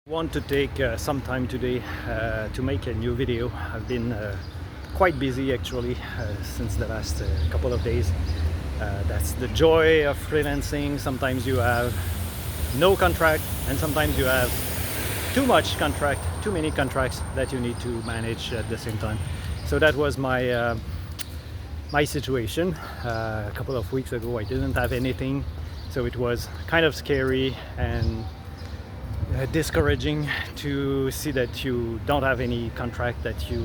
Want to take some time today to make a new video. I've been quite busy actually since the last couple of days. That's the joy of freelancing. Sometimes you have no contract and sometimes you have too many contracts that you need to manage at the same time. So that was my situation. A couple of weeks ago I didn't have anything, so it was kind of scary and discouraging to see that you don't have any contract, that you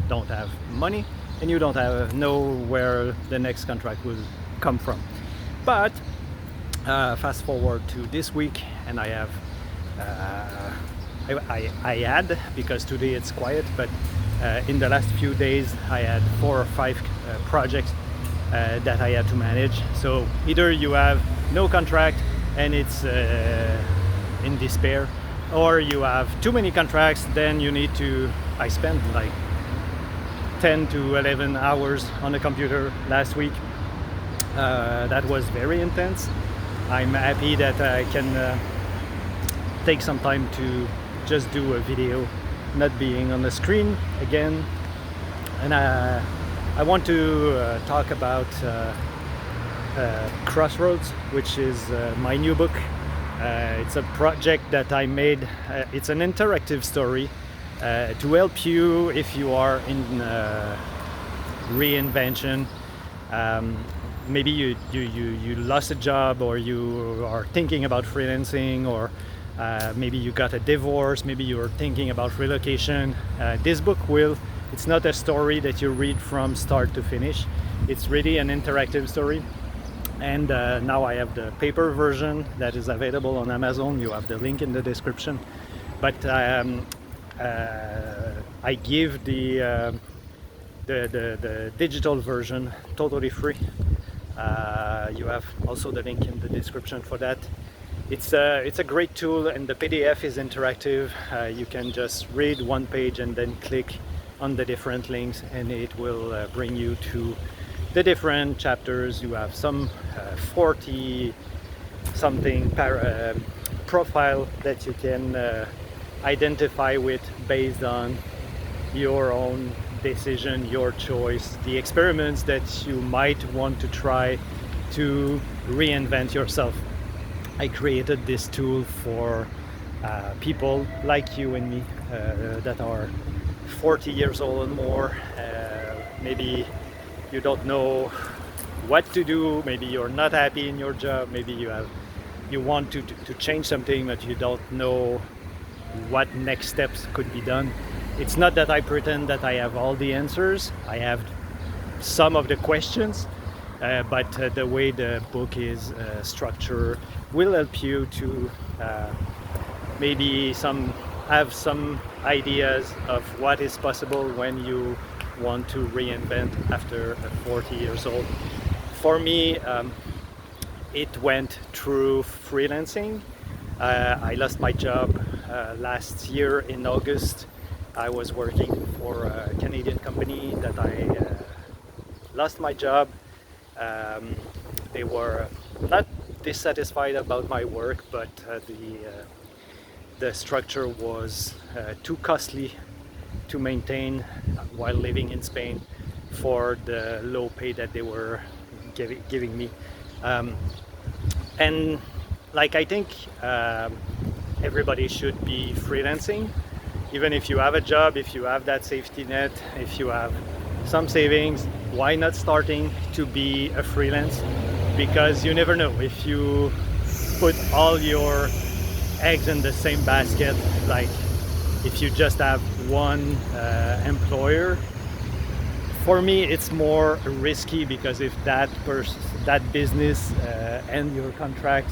don't have money, and you don't know where the next contract will come from. But fast forward to this week, and I have I had, because today it's quiet, but in the last few days I had 4 or 5 projects that I had to manage. So either you have no contract and it's in despair, or you have too many contracts, then you need to. I spent like 10 to 11 hours on the computer last week. That was very intense. I'm happy that I can take some time to just do a video, not being on the screen again. And I want to talk about Crossroads, which is my new book. It's a project that I made. It's an interactive story to help you if you are in reinvention. Maybe you lost a job, or you are thinking about freelancing, or maybe you got a divorce, maybe you're thinking about relocation. This book it's not a story that you read from start to finish. It's really an interactive story. And now I have the paper version that is available on Amazon. You have the link in the description. But I give the digital version totally free. You have also the link in the description for that. It's a great tool, and the PDF is interactive. You can just read one page and then click on the different links, and it will bring you to the different chapters. You have some 40 something profile that you can identify with based on your own decision, your choice, the experiments that you might want to try to reinvent yourself. I created this tool for people like you and me that are 40 years old and more. Maybe you don't know what to do, maybe you're not happy in your job, maybe you want to change something, but you don't know what next steps could be done. It's not that I pretend that I have all the answers. I have some of the questions, but the way the book is structured will help you to maybe have some ideas of what is possible when you want to reinvent after 40 years old. For me, it went through freelancing. I lost my job last year in August. I was working for a Canadian company that I lost my job. They were not dissatisfied about my work, but the structure was too costly to maintain while living in Spain for the low pay that they were giving me. And like, I think everybody should be freelancing, even if you have a job, if you have that safety net, if you have some savings. Why not starting to be a freelance? Because you never know, if you put all your eggs in the same basket, like if you just have one employer. For me, it's more risky, because if that business ends your contract,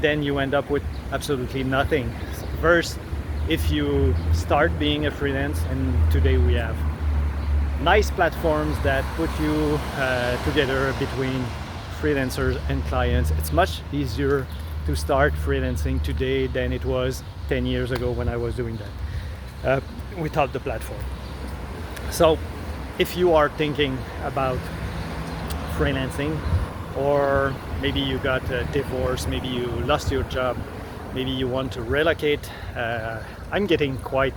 then you end up with absolutely nothing. Versus if you start being a freelance, and today we have nice platforms that put you together between freelancers and clients. It's much easier to start freelancing today than it was 10 years ago when I was doing that without the platform. So if you are thinking about freelancing, or maybe you got a divorce, maybe you lost your job, maybe you want to relocate. I'm getting quite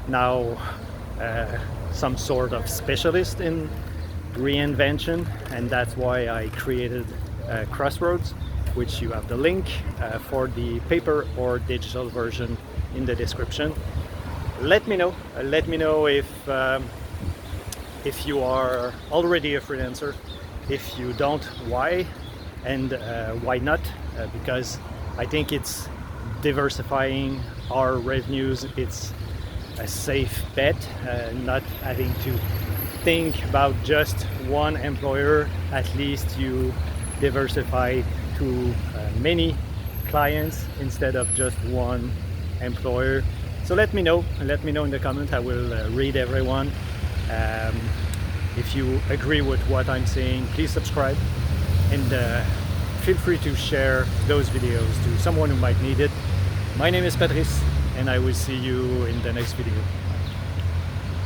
now some sort of specialist in reinvention, and that's why I created Crossroads, which you have the link for the paper or digital version in the description. Let me know if you are already a freelancer. If you don't, why, and why not, because I think it's diversifying our revenues. It's a safe bet, not having to think about just one employer. At least you diversify to many clients instead of just one employer. So let me know in the comments. I will read everyone. If you agree with what I'm saying, please subscribe, and feel free to share those videos to someone who might need it. My name is Patrice, and I will see you in the next video.